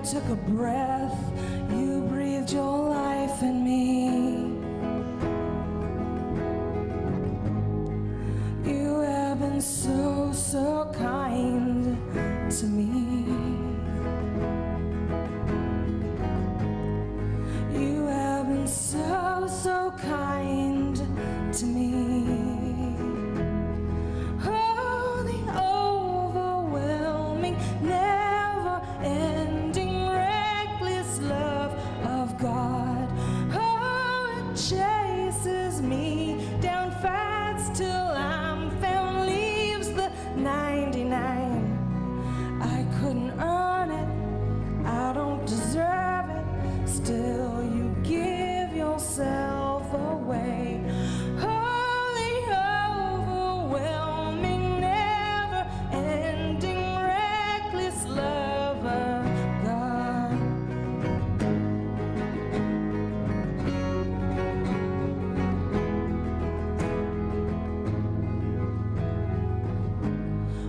took a breath, you breathed your life in me. You have been so, so kind to me. You have been so, so kind to me. Oh, the overwhelming, never-ending, reckless love of God. Oh, it chases me down fast till I'm found, leaves the 99. I couldn't earn it, I don't deserve it, still you give yourself away. Holy, overwhelming, never-ending, reckless love of God.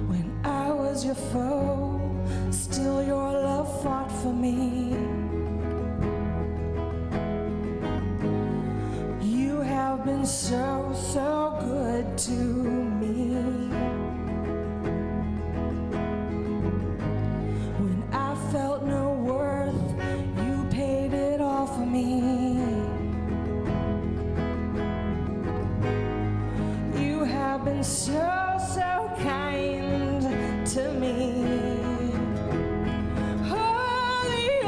When I was your foe, still your love fought for me. You have been so, so good to me. When I felt no worth, you paid it all for me. You have been so, so kind to me. Holy,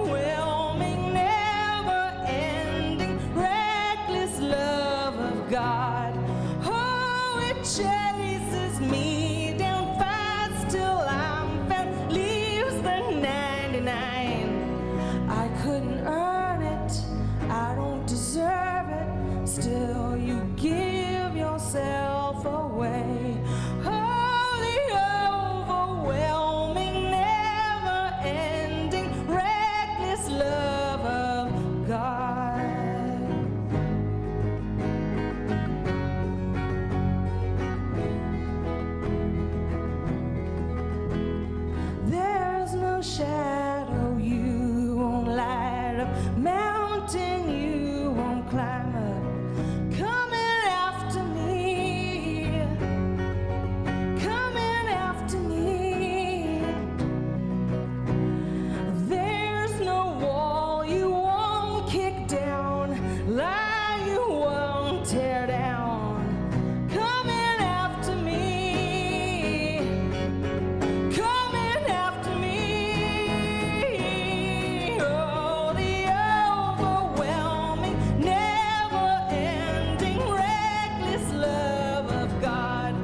overwhelming, never-ending, reckless love of God. Oh, it chases me down fast till I'm found, leaves the 99. I couldn't earn it, I don't deserve it, still you give yourself away. Holy, overwhelming, never-ending, reckless love of God. There's no shadow you won't light up, mountain you won't climb up, coming after me, coming after me. There's no wall you won't kick down, lie you won't tear down, coming after me, coming after me. Oh, the overwhelming, never-ending, reckless love of God.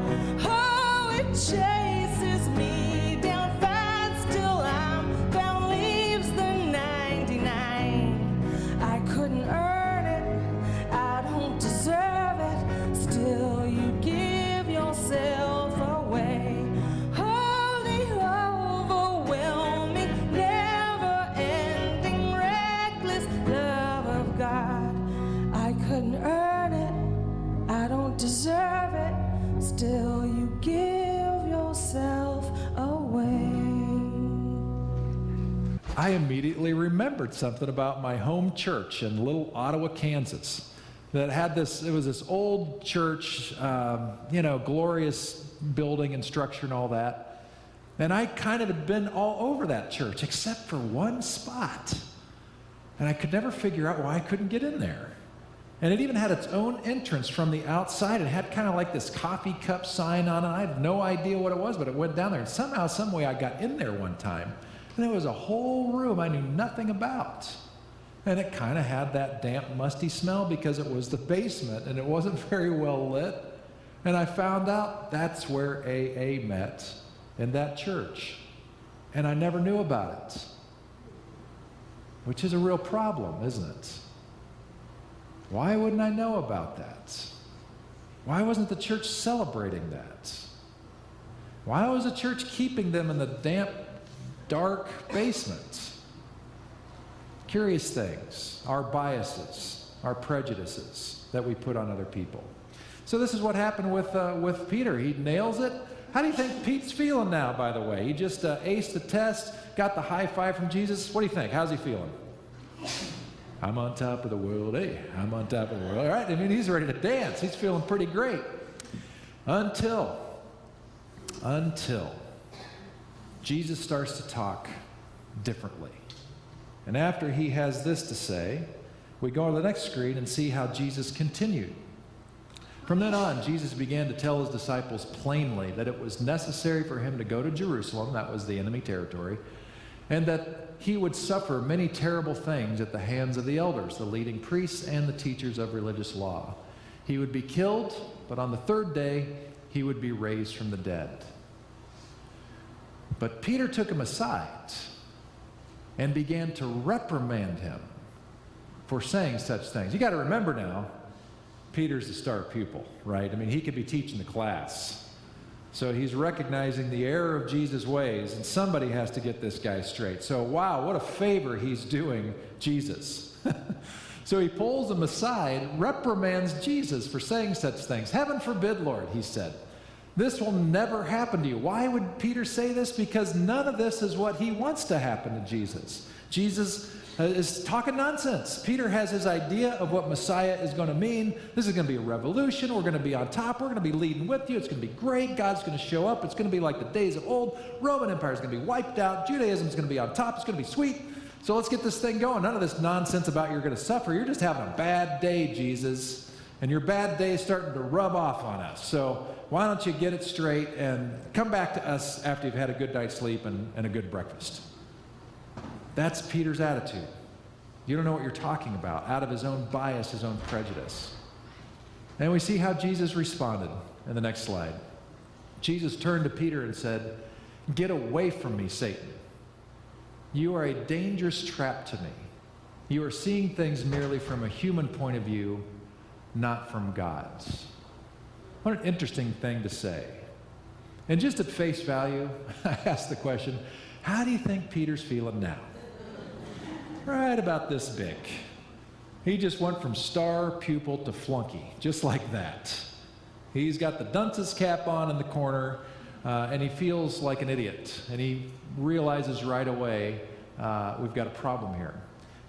Oh, it chases me down fast till I'm found, leaves the 99. I couldn't earn it, I don't deserve it, still you give yourself away. Holy, overwhelming, never-ending, reckless love of God. I couldn't earn it, I don't deserve it, still you give yourself away. I immediately remembered something about my home church in Little Ottawa, Kansas, that had this, it was this old church, glorious building and structure and all that. And I kind of had been all over that church except for one spot. And I could never figure out why I couldn't get in there. And it even had its own entrance from the outside. It had kind of like this coffee cup sign on it. I had no idea what it was, but it went down there. And somehow, some way, I got in there one time. And there was a whole room I knew nothing about. And it kind of had that damp, musty smell because it was the basement and it wasn't very well lit. And I found out that's where AA met, in that church. And I never knew about it, which is a real problem, isn't it? Why wouldn't I know about that? Why wasn't the church celebrating that? Why was the church keeping them in the damp, dark basement? Curious things, our biases, our prejudices that we put on other people. So this is what happened with Peter. He nails it. How do you think Pete's feeling now, by the way? He just aced the test, got the high five from Jesus. What do you think? How's he feeling? I'm on top of the world. Hey, I'm on top of the world. All right, I mean, he's ready to dance. He's feeling pretty great. Until Jesus starts to talk differently. And after he has this to say, we go to the next screen and see how Jesus continued. From then on, Jesus began to tell his disciples plainly that it was necessary for him to go to Jerusalem, that was the enemy territory, and that he would suffer many terrible things at the hands of the elders, the leading priests, and the teachers of religious law. He would be killed, but on the third day, he would be raised from the dead. But Peter took him aside and began to reprimand him for saying such things. You got to remember now, Peter's the star pupil, right? I mean, he could be teaching the class. So he's recognizing the error of Jesus' ways, and somebody has to get this guy straight. So, wow, what a favor he's doing Jesus. So he pulls him aside, reprimands Jesus for saying such things. Heaven forbid, Lord, he said. This will never happen to you. Why would Peter say this? Because none of this is what he wants to happen to Jesus. Jesus is talking nonsense. Peter has his idea of what Messiah is going to mean. This is going to be a revolution. We're going to be on top. We're going to be leading with you. It's going to be great. God's going to show up. It's going to be like the days of old. Roman Empire is going to be wiped out. Judaism is going to be on top. It's going to be sweet. So let's get this thing going. None of this nonsense about you're going to suffer. You're just having a bad day, Jesus. And your bad day is starting to rub off on us. So why don't you get it straight and come back to us after you've had a good night's sleep and a good breakfast. That's Peter's attitude. You don't know what you're talking about, out of his own bias, his own prejudice. And we see how Jesus responded in the next slide. Jesus turned to Peter and said, "Get away from me, Satan. You are a dangerous trap to me. You are seeing things merely from a human point of view, not from God's." What an interesting thing to say. And just at face value, I asked the question, how do you think Peter's feeling now? Right about this big. He just went from star pupil to flunky, just like that. He's got the dunce's cap on in the corner, and he feels like an idiot. And he realizes right away, we've got a problem here.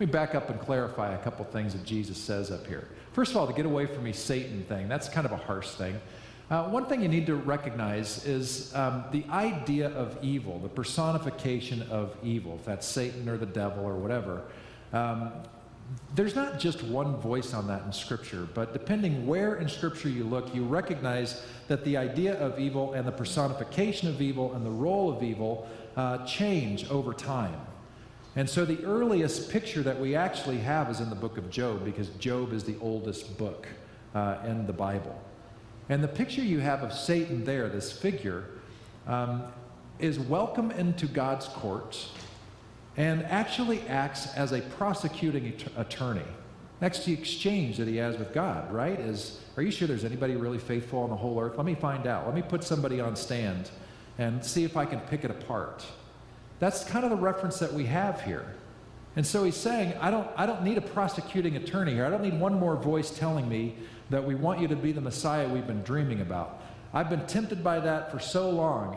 Let me back up and clarify a couple things that Jesus says up here. First of all, the "get away from me, Satan" thing, that's kind of a harsh thing. One thing you need to recognize is the idea of evil, the personification of evil, if that's Satan or the devil or whatever. There's not just one voice on that in Scripture, but depending where in Scripture you look, you recognize that the idea of evil and the personification of evil and the role of evil change over time. And so the earliest picture that we actually have is in the book of Job, because Job is the oldest book in the Bible. And the picture you have of Satan there, this figure, is welcome into God's court and actually acts as a prosecuting attorney. Next to the exchange that he has with God, right, is, are you sure there's anybody really faithful on the whole earth? Let me find out. Let me put somebody on stand and see if I can pick it apart. That's kind of the reference that we have here. And so he's saying, I don't need a prosecuting attorney here. I don't need one more voice telling me that we want you to be the Messiah we've been dreaming about. I've been tempted by that for so long.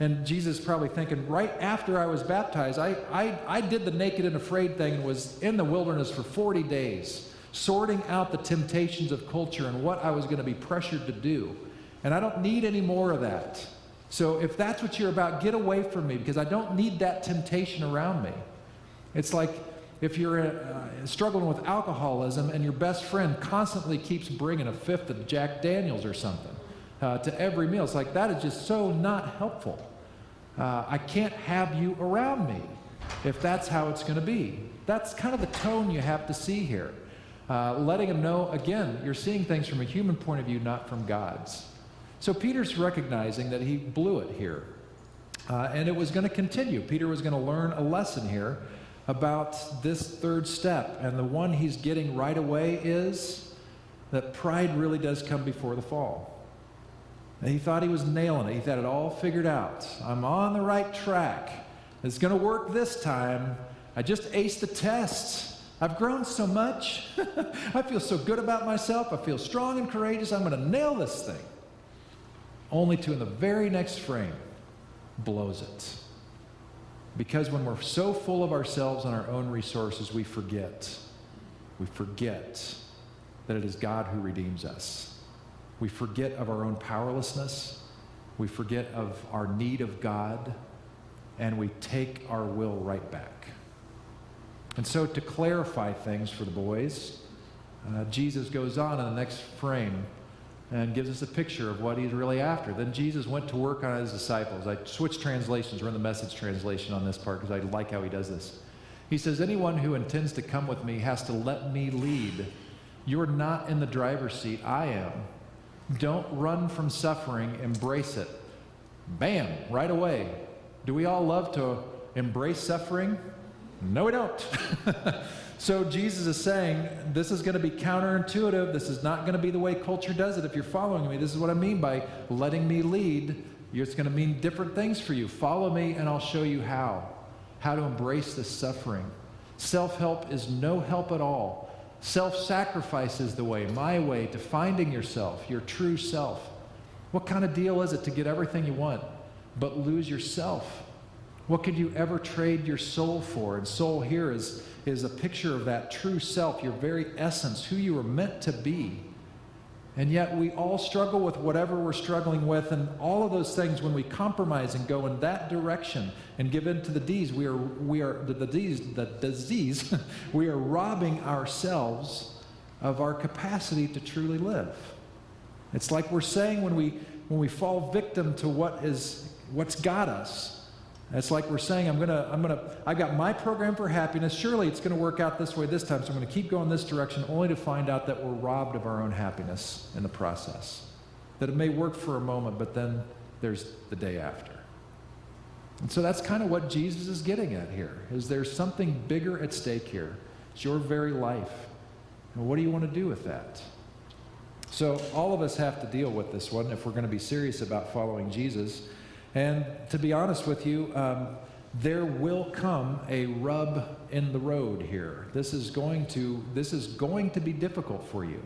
And Jesus is probably thinking, right after I was baptized, I did the naked and afraid thing and was in the wilderness for 40 days, sorting out the temptations of culture and what I was going to be pressured to do. And I don't need any more of that. So if that's what you're about, get away from me, because I don't need that temptation around me. It's like if you're struggling with alcoholism and your best friend constantly keeps bringing a fifth of Jack Daniels or something to every meal. It's like, that is just so not helpful. I can't have you around me if that's how it's going to be. That's kind of the tone you have to see here. Letting him know, again, you're seeing things from a human point of view, not from God's. So Peter's recognizing that he blew it here. And it was going to continue. Peter was going to learn a lesson here about this third step. And the one he's getting right away is that pride really does come before the fall. And he thought he was nailing it. He had it all figured out. I'm on the right track. It's going to work this time. I just aced the test. I've grown so much. I feel so good about myself. I feel strong and courageous. I'm going to nail this thing. only to, in the very next frame, blows it. Because when we're so full of ourselves and our own resources, we forget that it is God who redeems us. We forget of our own powerlessness. We forget of our need of God, and we take our will right back. And so to clarify things for the boys, Jesus goes on in the next frame and gives us a picture of what he's really after. Then Jesus went to work on his disciples. I switched translations. We're in the Message translation on this part because I like how he does this. He says, anyone who intends to come with me has to let me lead. You're not in the driver's seat. I am. Don't run from suffering. Embrace it. Bam, right away. Do we all love to embrace suffering? No, we don't. So Jesus is saying, this is going to be counterintuitive. This is not going to be the way culture does it. If you're following me, this is what I mean by letting me lead. It's going to mean different things for you. Follow me and I'll show you how to embrace this suffering. Self-help is no help at all. Self-sacrifice is the way, my way to finding yourself, your true self. What kind of deal is it to get everything you want, but lose yourself? What could you ever trade your soul for? And soul here is a picture of that true self, your very essence, who you were meant to be. And yet we all struggle with whatever we're struggling with, and all of those things, when we compromise and go in that direction and give in to the disease, we are robbing ourselves of our capacity to truly live. It's like we're saying when we fall victim to what's got us. It's like we're saying, I've got my program for happiness. Surely it's going to work out this way this time, so I'm going to keep going this direction, only to find out that we're robbed of our own happiness in the process. That it may work for a moment, but then there's the day after. And so that's kind of what Jesus is getting at here, is there's something bigger at stake here. It's your very life. And what do you want to do with that? So all of us have to deal with this one if we're going to be serious about following Jesus. And to be honest with you, there will come a rub in the road here. This is going to be difficult for you.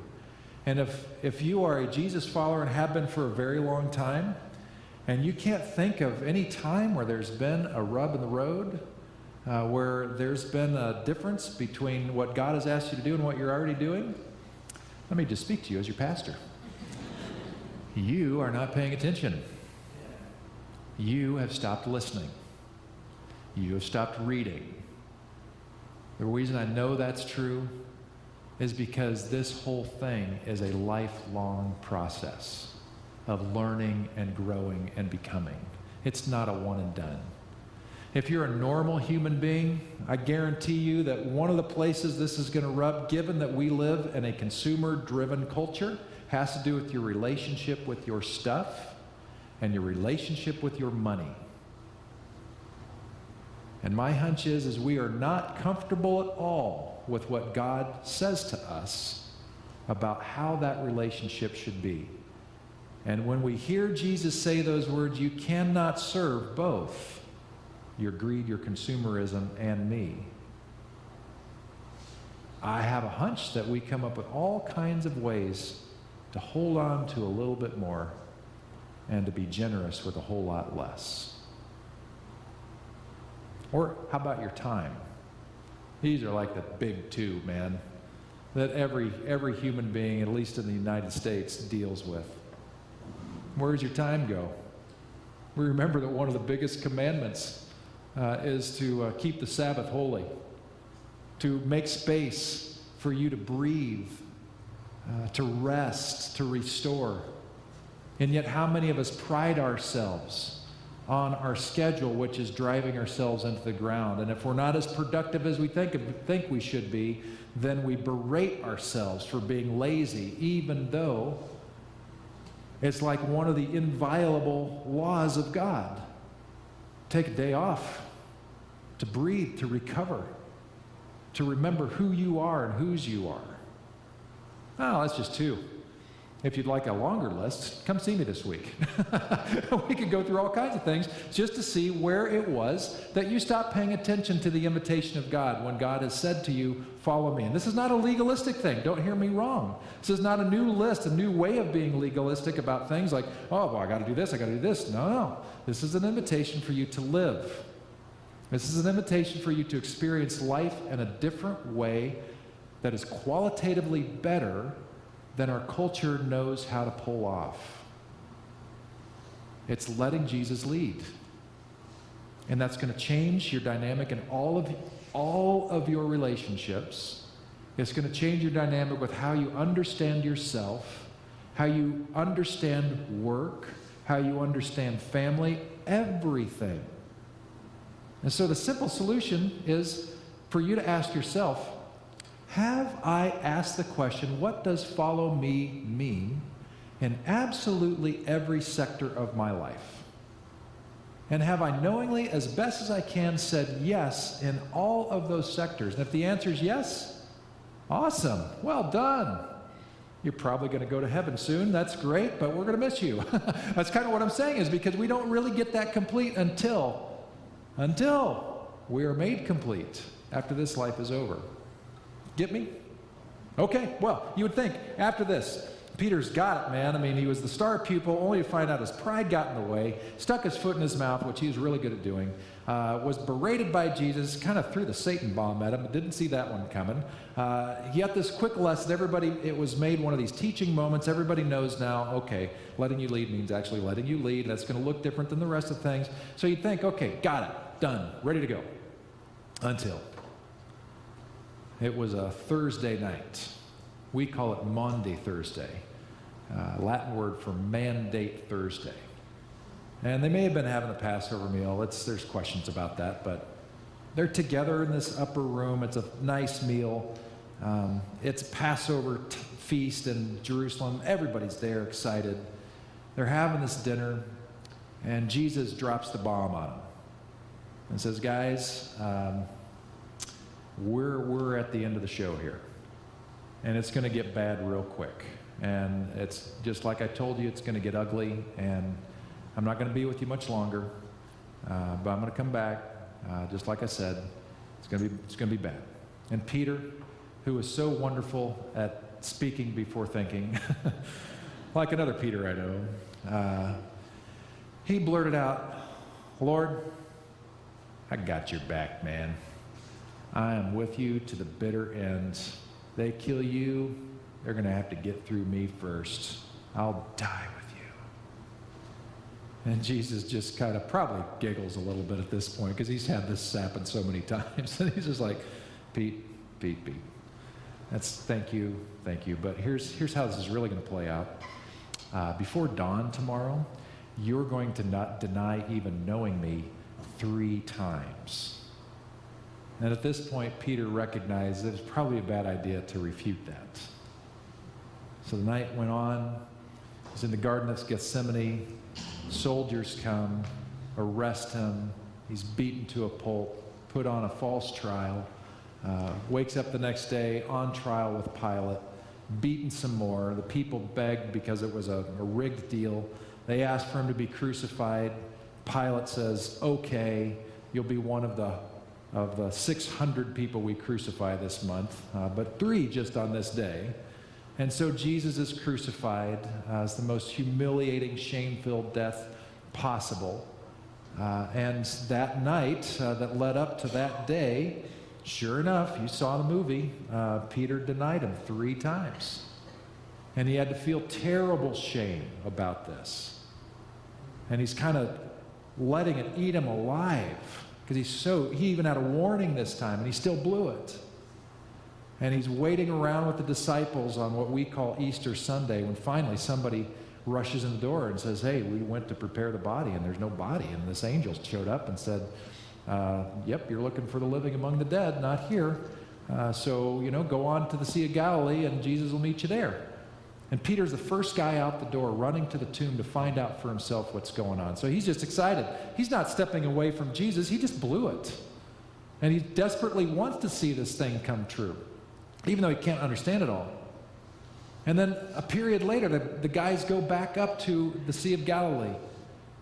And if you are a Jesus follower and have been for a very long time, and you can't think of any time where there's been a rub in the road, where there's been a difference between what God has asked you to do and what you're already doing, let me just speak to you as your pastor. You are not paying attention. You have stopped listening. You have stopped reading. The reason I know that's true is because this whole thing is a lifelong process of learning and growing and becoming. It's not a one and done. If you're a normal human being, I guarantee you that one of the places this is going to rub, given that we live in a consumer-driven culture, has to do with your relationship with your stuff and your relationship with your money. And my hunch is we are not comfortable at all with what God says to us about how that relationship should be. And when we hear Jesus say those words, you cannot serve both your greed, your consumerism, and me. I have a hunch that we come up with all kinds of ways to hold on to a little bit more and to be generous with a whole lot less. Or how about your time? These are like the big two, man, that every human being, at least in the United States, deals with. Where does your time go? We remember that one of the biggest commandments is to keep the Sabbath holy, to make space for you to breathe, to rest, to restore. And yet how many of us pride ourselves on our schedule, which is driving ourselves into the ground? And if we're not as productive as we think we should be, then we berate ourselves for being lazy, even though it's like one of the inviolable laws of God. Take a day off to breathe, to recover, to remember who you are and whose you are. Oh, that's just two. If you'd like a longer list, come see me this week. We could go through all kinds of things just to see where it was that you stopped paying attention to the invitation of God when God has said to you, follow me. And this is not a legalistic thing. Don't hear me wrong. This is not a new list, a new way of being legalistic about things like, oh, well, I got to do this, I got to do this. No. This is an invitation for you to live. This is an invitation for you to experience life in a different way that is qualitatively better than our culture knows how to pull off. It's letting Jesus lead. And that's going to change your dynamic in all of your relationships. It's going to change your dynamic with how you understand yourself, how you understand work, how you understand family, everything. And so the simple solution is for you to ask yourself, have I asked the question, what does follow me mean in absolutely every sector of my life? And have I knowingly, as best as I can, said yes in all of those sectors? And if the answer is yes, awesome, well done. You're probably going to go to heaven soon. That's great, but we're going to miss you. That's kind of what I'm saying, is because we don't really get that complete until we are made complete after this life is over. Get me? Okay, well, you would think after this, Peter's got it, man. I mean, he was the star pupil, only to find out his pride got in the way, stuck his foot in his mouth, which he was really good at doing, was berated by Jesus, kind of threw the Satan bomb at him, didn't see that one coming. He got this quick lesson. Everybody, it was made one of these teaching moments. Everybody knows now, okay, letting you lead means actually letting you lead. That's going to look different than the rest of things. So you'd think, okay, got it, done, ready to go. Until it was a Thursday night. We call it Maundy Thursday, Latin word for mandate Thursday. And they may have been having a Passover meal. There's questions about that, but they're together in this upper room. It's a nice meal. It's Passover feast in Jerusalem. Everybody's there, excited. They're having this dinner, and Jesus drops the bomb on them and says, guys, we're at the end of the show here, and it's going to get bad real quick. And it's just like I told you, it's going to get ugly, and I'm not going to be with you much longer, but I'm going to come back. Just like I said, it's going to be bad. And Peter, who was so wonderful at speaking before thinking, like another Peter I know, he blurted out, Lord, I got your back, man. I am with you to the bitter end. They kill you, they're going to have to get through me first. I'll die with you. And Jesus just kind of probably giggles a little bit at this point because he's had this happen so many times. And he's just like, Pete. That's thank you. But here's how this is really going to play out. Before dawn tomorrow, you're going to not deny even knowing me 3 times. And at this point, Peter recognized that it's probably a bad idea to refute that. So the night went on. He's in the Garden of Gethsemane. Soldiers come, arrest him. He's beaten to a pulp, put on a false trial, wakes up the next day on trial with Pilate, beaten some more. The people begged because it was a rigged deal. They asked for him to be crucified. Pilate says, okay, you'll be one of the 600 people we crucify this month, but 3 just on this day. And so Jesus is crucified as the most humiliating, shame-filled death possible. And that night that led up to that day, sure enough, you saw the movie, Peter denied him 3 times. And he had to feel terrible shame about this. And he's kind of letting it eat him alive. Because he even had a warning this time, and he still blew it. And he's waiting around with the disciples on what we call Easter Sunday, when finally somebody rushes in the door and says, hey, we went to prepare the body, and there's no body. And this angel showed up and said, yep, you're looking for the living among the dead, not here. So, go on to the Sea of Galilee, and Jesus will meet you there. And Peter's the first guy out the door running to the tomb to find out for himself what's going on. So he's just excited. He's not stepping away from Jesus. He just blew it. And he desperately wants to see this thing come true, even though he can't understand it all. And then a period later, the guys go back up to the Sea of Galilee.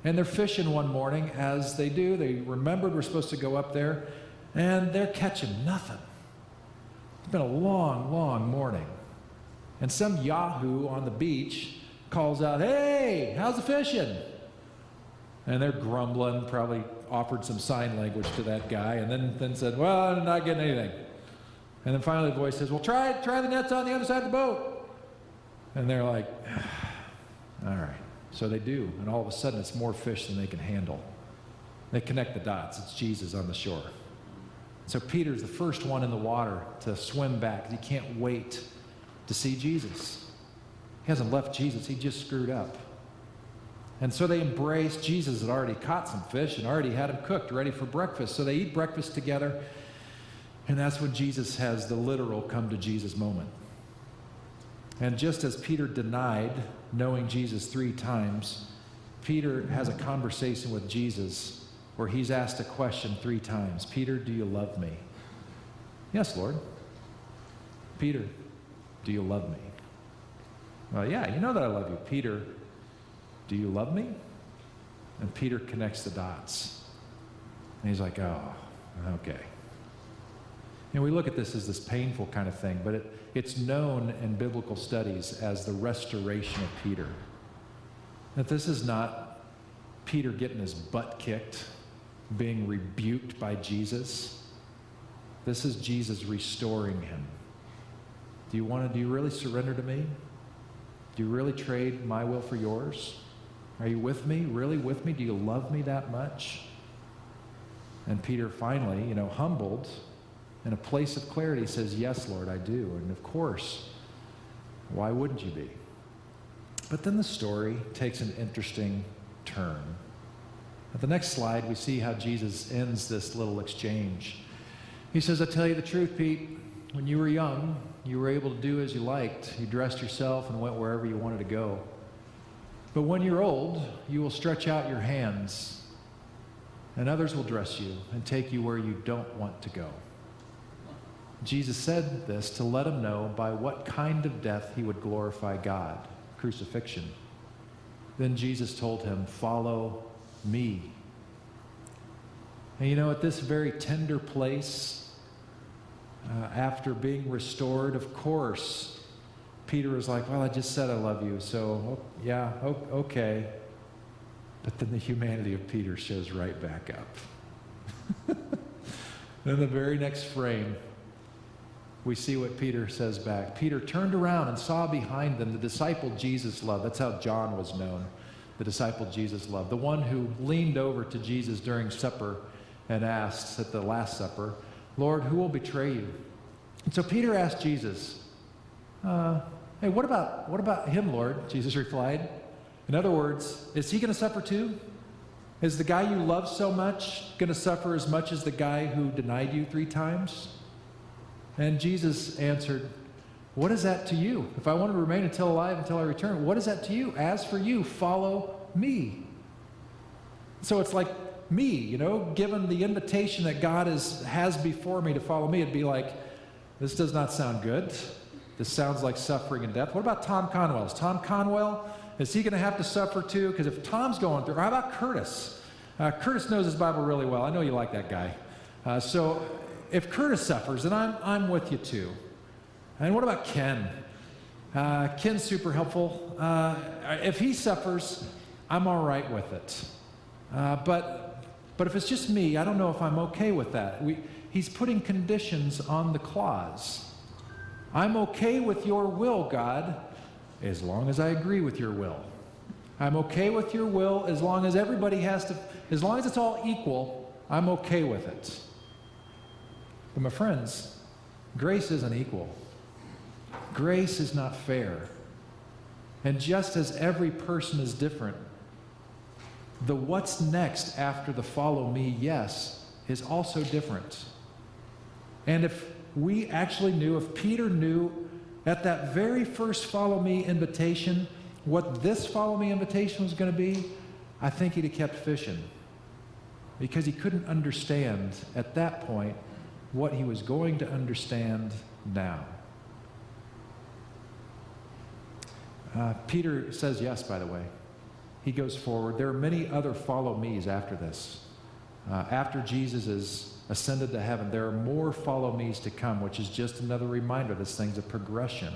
And they're fishing one morning, as they do. They remembered we're supposed to go up there. And they're catching nothing. It's been a long, long morning. And some yahoo on the beach calls out, "Hey, how's the fishing?" And they're grumbling, probably offered some sign language to that guy, and then said, "Well, I'm not getting anything." And then finally the voice says, "Well, try the nets on the other side of the boat." And they're like, all right. So they do, and all of a sudden it's more fish than they can handle. They connect the dots. It's Jesus on the shore. So Peter's the first one in the water to swim back. He can't wait to see Jesus. He hasn't left Jesus. He just screwed up. And so they embrace. Jesus had already caught some fish and already had them cooked, ready for breakfast. So they eat breakfast together. And that's when Jesus has the literal come to Jesus moment. And just as Peter denied knowing Jesus 3 times, Peter has a conversation with Jesus where he's asked a question 3 times. "Peter, do you love me?" "Yes, Lord." "Peter, do you love me?" "Well, yeah, you know that I love you." "Peter, do you love me?" And Peter connects the dots. And he's like, "Oh, okay." And we look at this as this painful kind of thing, but it's known in biblical studies as the restoration of Peter. That this is not Peter getting his butt kicked, being rebuked by Jesus. This is Jesus restoring him. Do you really surrender to me? Do you really trade my will for yours? Are you with me? Really with me? Do you love me that much? And Peter finally, humbled, in a place of clarity, says, "Yes, Lord, I do." And of course, why wouldn't you be? But then the story takes an interesting turn. At the next slide, we see how Jesus ends this little exchange. He says, "I tell you the truth, Pete, when you were young, you were able to do as you liked. You dressed yourself and went wherever you wanted to go. But when you're old, you will stretch out your hands, and others will dress you and take you where you don't want to go." Jesus said this to let him know by what kind of death he would glorify God, crucifixion. Then Jesus told him, "Follow me." And at this very tender place, after being restored, of course, Peter was like, "Well, I just said I love you, so yeah, okay." But then the humanity of Peter shows right back up. Then the very next frame, we see what Peter says back. Peter turned around and saw behind them the disciple Jesus loved. That's how John was known, the disciple Jesus loved. The one who leaned over to Jesus during supper and asked at the Last Supper, "Lord, who will betray you?" And so Peter asked Jesus, "Hey, what about him, Lord?" Jesus replied. In other words, is he going to suffer too? Is the guy you love so much going to suffer as much as the guy who denied you 3 times? And Jesus answered, "What is that to you? If I want to remain alive until I return, what is that to you? As for you, follow me." So it's like me, given the invitation that God has before me to follow me, it'd be like, this does not sound good. This sounds like suffering and death. What about Tom Conwell? Is Tom Conwell, is he going to have to suffer too? Because if Tom's going through, how about Curtis? Curtis knows his Bible really well. I know you like that guy. So if Curtis suffers, then I'm with you too. And what about Ken? Ken's super helpful. If he suffers, I'm all right with it. But if it's just me, I don't know if I'm okay with that. He's putting conditions on the clause. I'm okay with your will, God, as long as I agree with your will. I'm okay with your will as long as as long as it's all equal, I'm okay with it. But my friends, grace isn't equal. Grace is not fair. And just as every person is different, the what's next after the follow me yes is also different. And if Peter knew at that very first follow me invitation what this follow me invitation was going to be, I think he'd have kept fishing. Because he couldn't understand at that point what he was going to understand now. Peter says yes, by the way. He goes forward. There are many other follow me's after this. After Jesus is ascended to heaven, there are more follow me's to come, which is just another reminder this thing's a progression.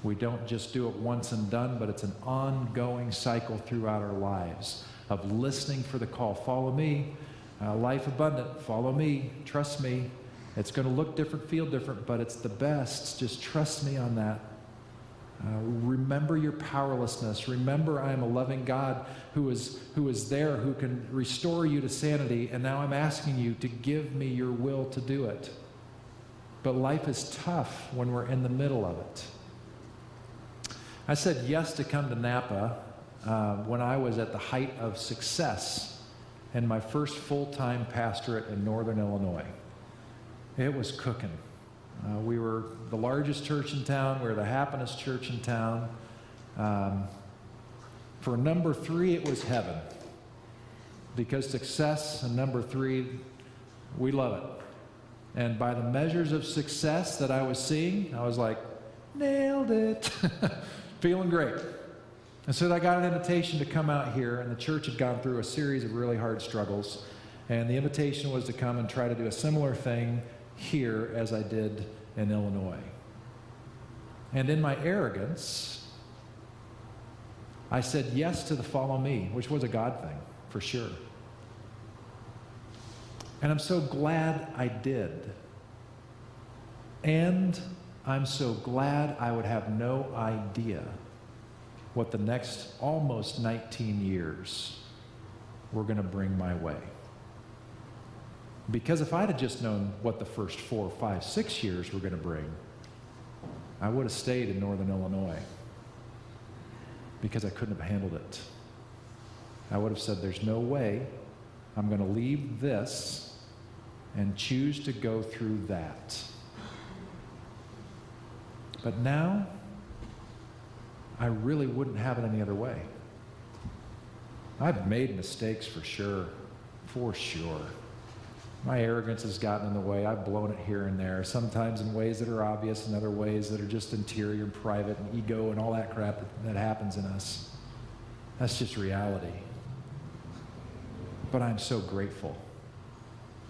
We don't just do it once and done, but it's an ongoing cycle throughout our lives of listening for the call. Follow me, life abundant, follow me, trust me. It's going to look different, feel different, but it's the best. Just trust me on that. Remember your powerlessness. Remember I am a loving God who is there, who can restore you to sanity, and now I'm asking you to give me your will to do it. But life is tough when we're in the middle of it. I said yes to come to Napa when I was at the height of success in my first full-time pastorate in Northern Illinois. It was cooking. We were the largest church in town. We were the happiest church in town. For number 3, it was heaven. Because success and number 3, we love it. And by the measures of success that I was seeing, I was like, nailed it. Feeling great. And so I got an invitation to come out here, and the church had gone through a series of really hard struggles. And the invitation was to come and try to do a similar thing here as I did in Illinois. And in my arrogance, I said yes to the follow me, which was a God thing, for sure. And I'm so glad I did. And I'm so glad I would have no idea what the next almost 19 years were going to bring my way. Because if I'd have just known what the first 4, 5, 6 years were going to bring, I would have stayed in Northern Illinois because I couldn't have handled it. I would have said, there's no way I'm going to leave this and choose to go through that. But now, I really wouldn't have it any other way. I've made mistakes for sure. My arrogance has gotten in the way. I've blown it here and there, sometimes in ways that are obvious and other ways that are just interior and private and ego and all that crap that happens in us. That's just reality. But I'm so grateful.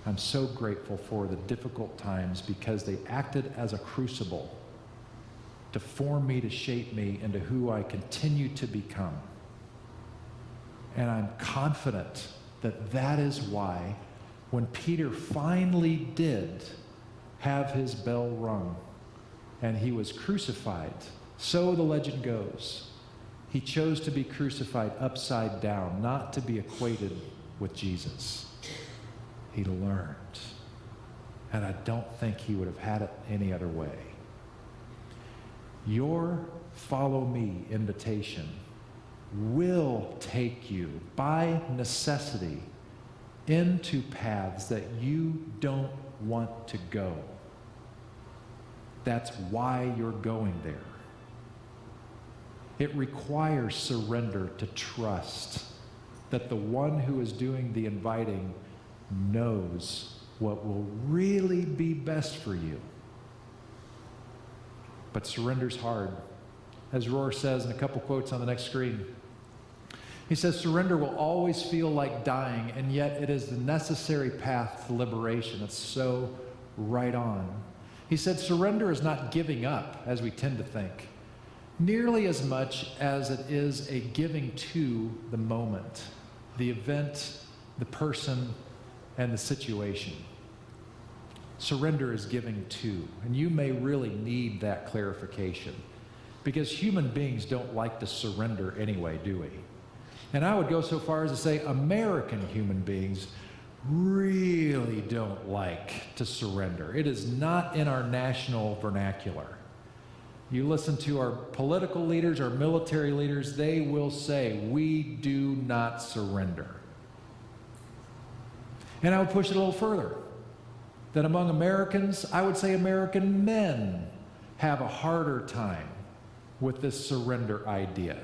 I'm so grateful for the difficult times because they acted as a crucible to form me, to shape me into who I continue to become. And I'm confident that that is why when Peter finally did have his bell rung and he was crucified, so the legend goes, he chose to be crucified upside down, not to be equated with Jesus. He learned. And I don't think he would have had it any other way. Your follow me invitation will take you by necessity into paths that you don't want to go. That's why you're going there. It requires surrender to trust that the one who is doing the inviting knows what will really be best for you. But surrender's hard. As Rohr says in a couple quotes on the next screen, he says, surrender will always feel like dying, and yet it is the necessary path to liberation. It's so right on. He said, surrender is not giving up, as we tend to think, nearly as much as it is a giving to the moment, the event, the person, and the situation. Surrender is giving to, and you may really need that clarification, because human beings don't like to surrender anyway, do we? And I would go so far as to say American human beings really don't like to surrender. It is not in our national vernacular. You listen to our political leaders, our military leaders, they will say, we do not surrender. And I would push it a little further. That among Americans, I would say American men have a harder time with this surrender idea.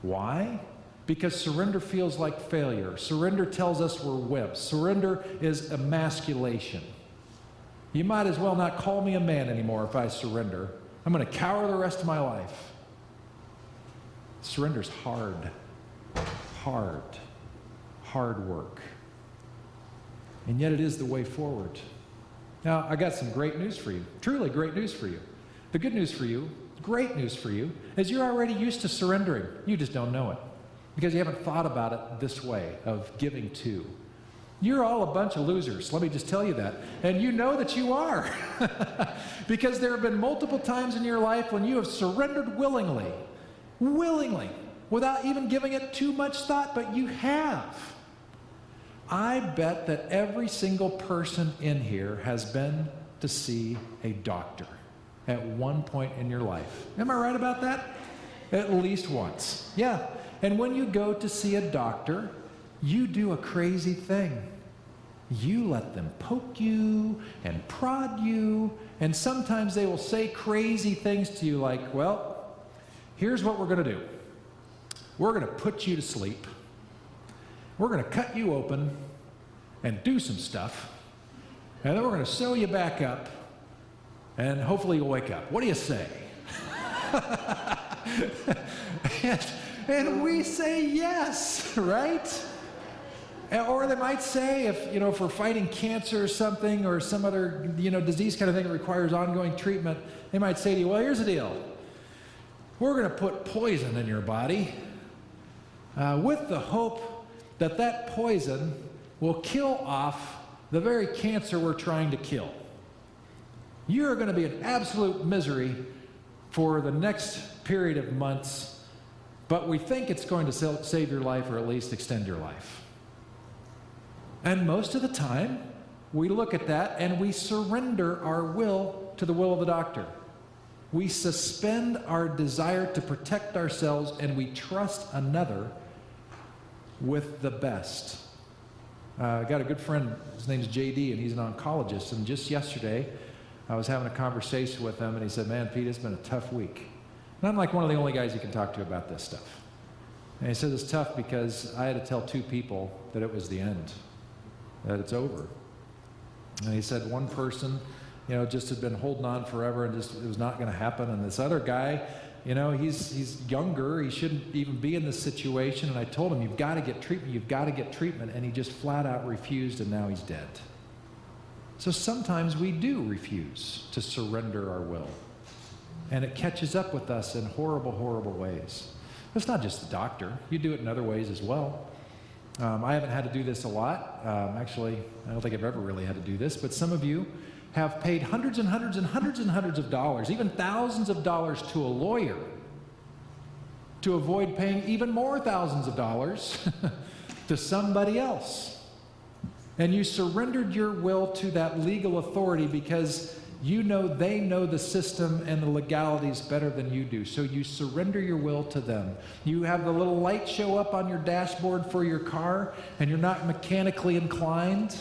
Why? Because surrender feels like failure. Surrender tells us we're wimps. Surrender is emasculation. You might as well not call me a man anymore if I surrender. I'm going to cower the rest of my life. Surrender's hard work. And yet it is the way forward. Now, I got some great news for you. Truly great news for you. The good news for you, great news for you, is you're already used to surrendering. You just don't know it because you haven't thought about it this way of giving to. You're all a bunch of losers, let me just tell you that. And you know that you are. Because there have been multiple times in your life when you have surrendered willingly, without even giving it too much thought, but you have. I bet that every single person in here has been to see a doctor at one point in your life. Am I right about that? At least once. Yeah. And when you go to see a doctor, you do a crazy thing. You let them poke you and prod you, and sometimes they will say crazy things to you like, well, here's what we're going to do. We're going to put you to sleep. We're going to cut you open and do some stuff, and then we're going to sew you back up, and hopefully you'll wake up. What do you say? and we say yes, right? Or they might say, if we're fighting cancer or something, or some other, disease kind of thing that requires ongoing treatment, they might say to you, well, here's the deal. We're going to put poison in your body with the hope that that poison will kill off the very cancer we're trying to kill. You're going to be in absolute misery for the next period of months, but we think it's going to save your life or at least extend your life. And most of the time, we look at that and we surrender our will to the will of the doctor. We suspend our desire to protect ourselves and we trust another with the best. I got a good friend, his name's JD, and he's an oncologist, and just yesterday, I was having a conversation with him, and he said, man, Pete, it's been a tough week. And I'm like one of the only guys you can talk to about this stuff. And he said it's tough because I had to tell 2 people that it was the end, that it's over. And he said one person, just had been holding on forever and just it was not going to happen. And this other guy, he's younger. He shouldn't even be in this situation. And I told him, you've got to get treatment. You've got to get treatment. And he just flat out refused, and now he's dead. So sometimes we do refuse to surrender our will. And it catches up with us in horrible, horrible ways. It's not just the doctor. You do it in other ways as well. I haven't had to do this a lot. Actually, I don't think I've ever really had to do this, but some of you have paid hundreds and hundreds and hundreds and hundreds of dollars, even thousands of dollars to a lawyer to avoid paying even more thousands of dollars to somebody else. And you surrendered your will to that legal authority because they know the system and the legalities better than you do. So you surrender your will to them. You have the little light show up on your dashboard for your car and you're not mechanically inclined.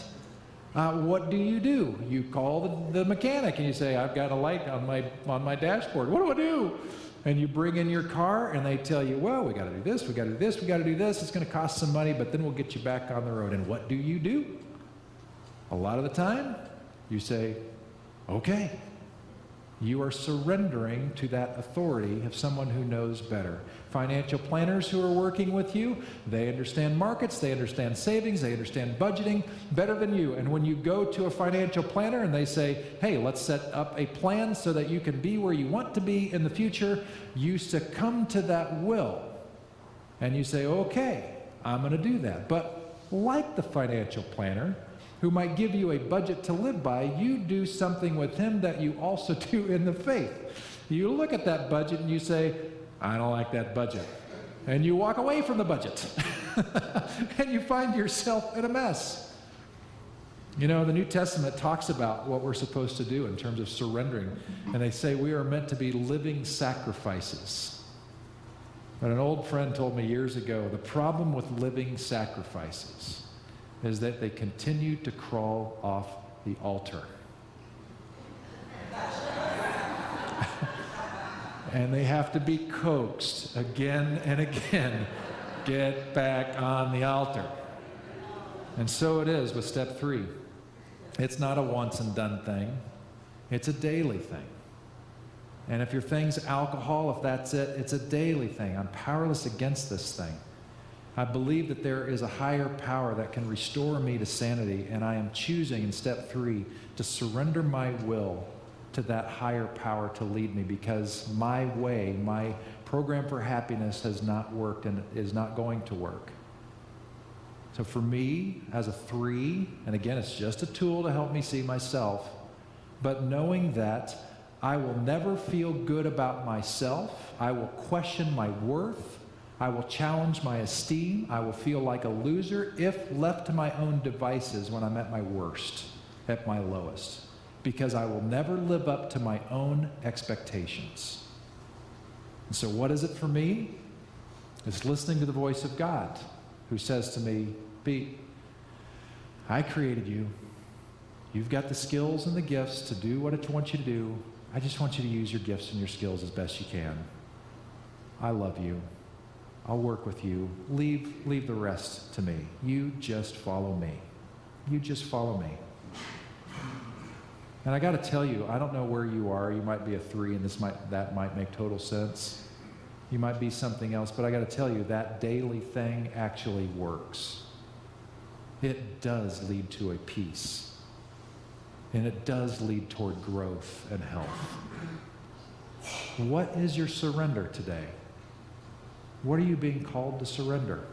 What do? You call the mechanic and you say, I've got a light on my dashboard. What do I do? And you bring in your car and they tell you, well, we got to do this, we got to do this, we got to do this. It's going to cost some money, but then we'll get you back on the road. And what do? A lot of the time, you say, okay. You are surrendering to that authority of someone who knows better. Financial planners who are working with you, they understand markets, they understand savings, they understand budgeting better than you. And when you go to a financial planner and they say, hey, let's set up a plan so that you can be where you want to be in the future, you succumb to that will. And you say, okay, I'm going to do that. But like the financial planner, who might give you a budget to live by, you do something with him that you also do in the faith. You look at that budget and you say, I don't like that budget. And you walk away from the budget. And you find yourself in a mess. The New Testament talks about what we're supposed to do in terms of surrendering. And they say we are meant to be living sacrifices. But an old friend told me years ago, the problem with living sacrifices is that they continue to crawl off the altar. And they have to be coaxed again and again. Get back on the altar. And so it is with step 3. It's not a once and done thing. It's a daily thing. And if your thing's alcohol, if that's it, it's a daily thing. I'm powerless against this thing. I believe that there is a higher power that can restore me to sanity, and I am choosing in step 3 to surrender my will to that higher power to lead me, because my way, my program for happiness has not worked and is not going to work. So for me, as a 3, and again, it's just a tool to help me see myself, but knowing that I will never feel good about myself, I will question my worth, I will challenge my esteem, I will feel like a loser if left to my own devices when I'm at my worst, at my lowest, because I will never live up to my own expectations. And so what is it for me? It's listening to the voice of God, who says to me, Pete, I created you. You've got the skills and the gifts to do what I want you to do. I just want you to use your gifts and your skills as best you can. I love you. I'll work with you. Leave the rest to me. You just follow me. You just follow me. And I got to tell you, I don't know where you are. You might be a 3, and that might make total sense. You might be something else, but I got to tell you, that daily thing actually works. It does lead to a peace. And it does lead toward growth and health. What is your surrender today? What are you being called to surrender?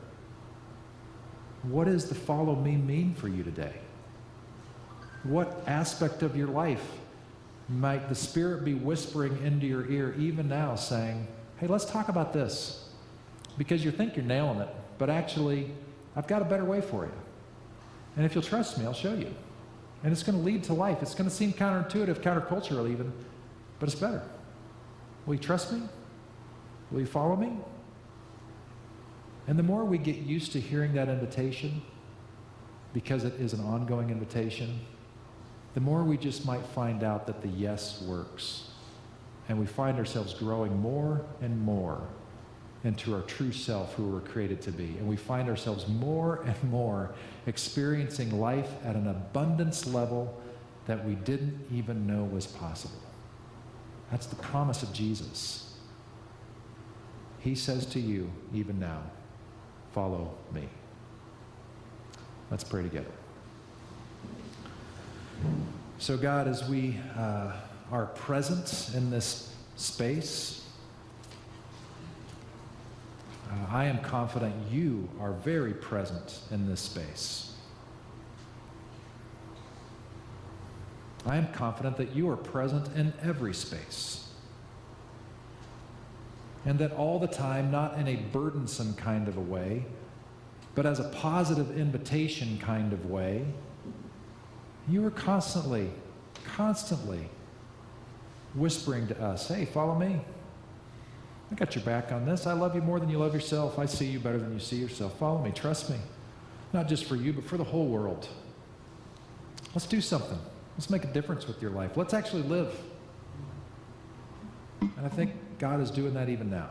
What does the follow me mean for you today? What aspect of your life might the Spirit be whispering into your ear even now, saying, hey, let's talk about this, because you think you're nailing it, but actually, I've got a better way for you. And if you'll trust me, I'll show you. And it's going to lead to life. It's going to seem counterintuitive, countercultural even, but it's better. Will you trust me? Will you follow me? And the more we get used to hearing that invitation, because it is an ongoing invitation, the more we just might find out that the yes works. And we find ourselves growing more and more into our true self, who we're created to be. And we find ourselves more and more experiencing life at an abundance level that we didn't even know was possible. That's the promise of Jesus. He says to you, even now, follow me. Let's pray together. So God, as we are present in this space, I am confident you are very present in this space. I am confident that you are present in every space. And that all the time, not in a burdensome kind of a way, but as a positive invitation kind of way, you are constantly whispering to us, hey, follow me. I got your back on this. I love you more than you love yourself. I see you better than you see yourself. Follow me. Trust me. Not just for you, but for the whole world. Let's do something. Let's make a difference with your life. Let's actually live. And I think God is doing that even now.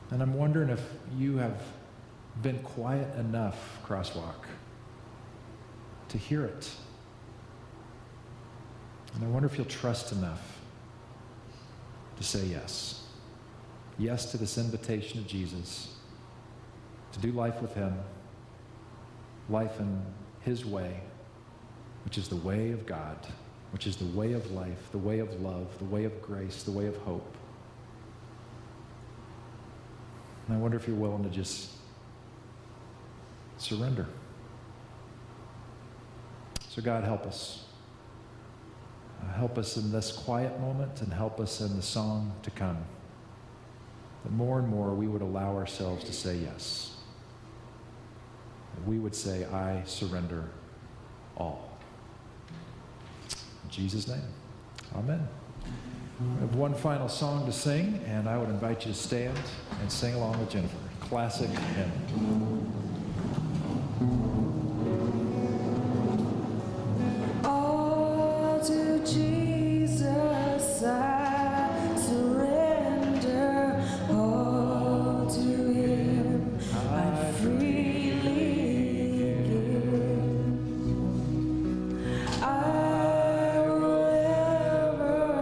And I'm wondering if you have been quiet enough, Crosswalk, to hear it. And I wonder if you'll trust enough to say yes. Yes to this invitation of Jesus to do life with him, life in his way, which is the way of God, which is the way of life, the way of love, the way of grace, the way of hope. And I wonder if you're willing to just surrender. So God, help us. Help us in this quiet moment, and help us in the song to come. That more and more we would allow ourselves to say yes. That we would say, I surrender all. In Jesus' name, amen. We have one final song to sing, and I would invite you to stand and sing along with Jennifer. Classic hymn. Jesus, I surrender all to him. I freely give. I will ever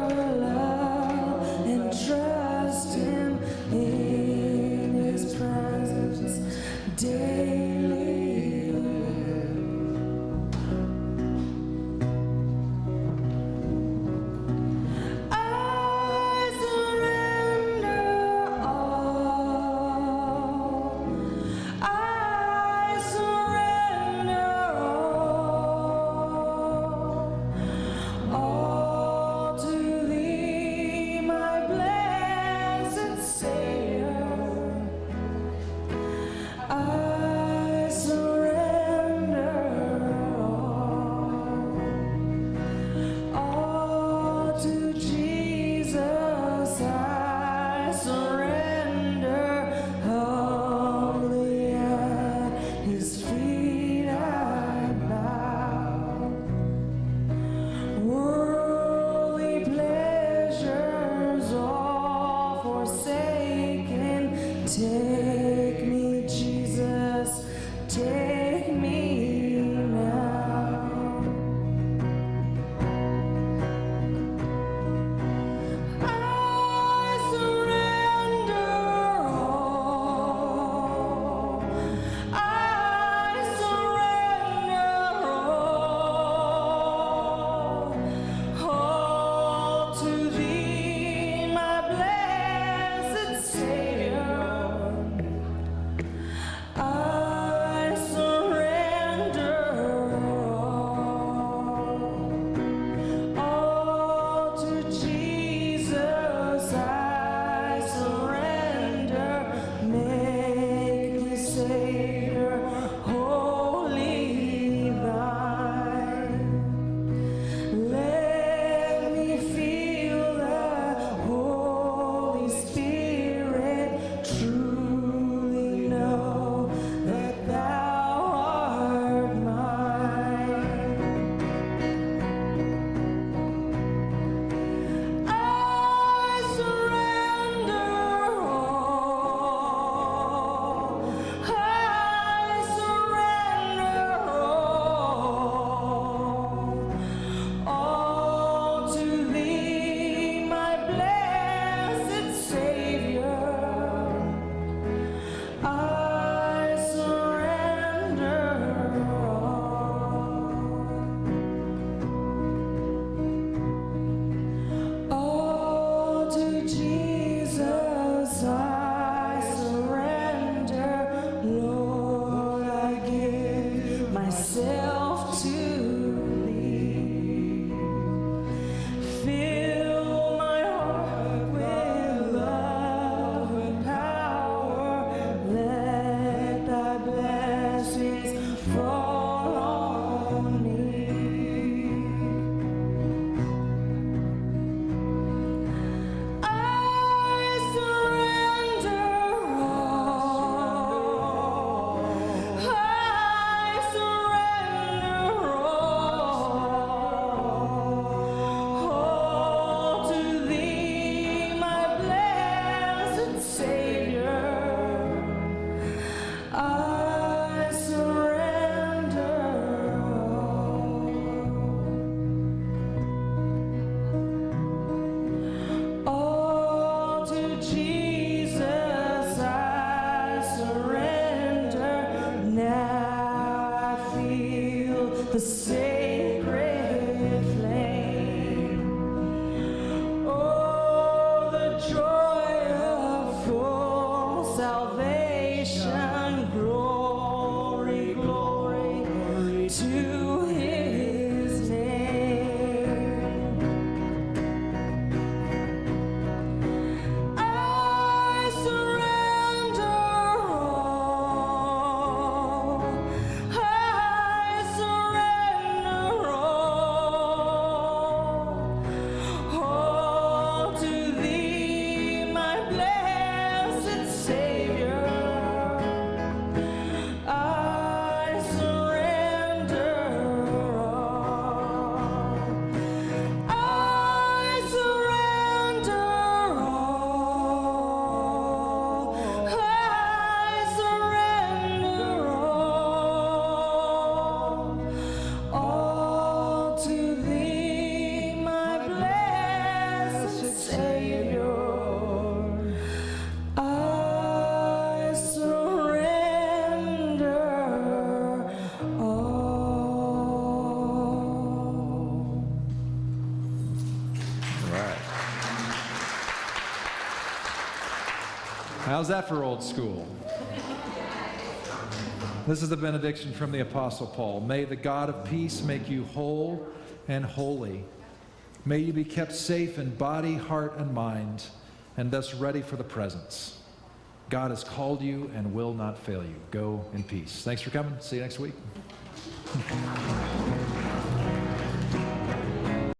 How's that for old school? This is the benediction from the Apostle Paul. May the God of peace make you whole and holy. May you be kept safe in body, heart, and mind, and thus ready for the presence. God has called you and will not fail you. Go in peace. Thanks for coming. See you next week.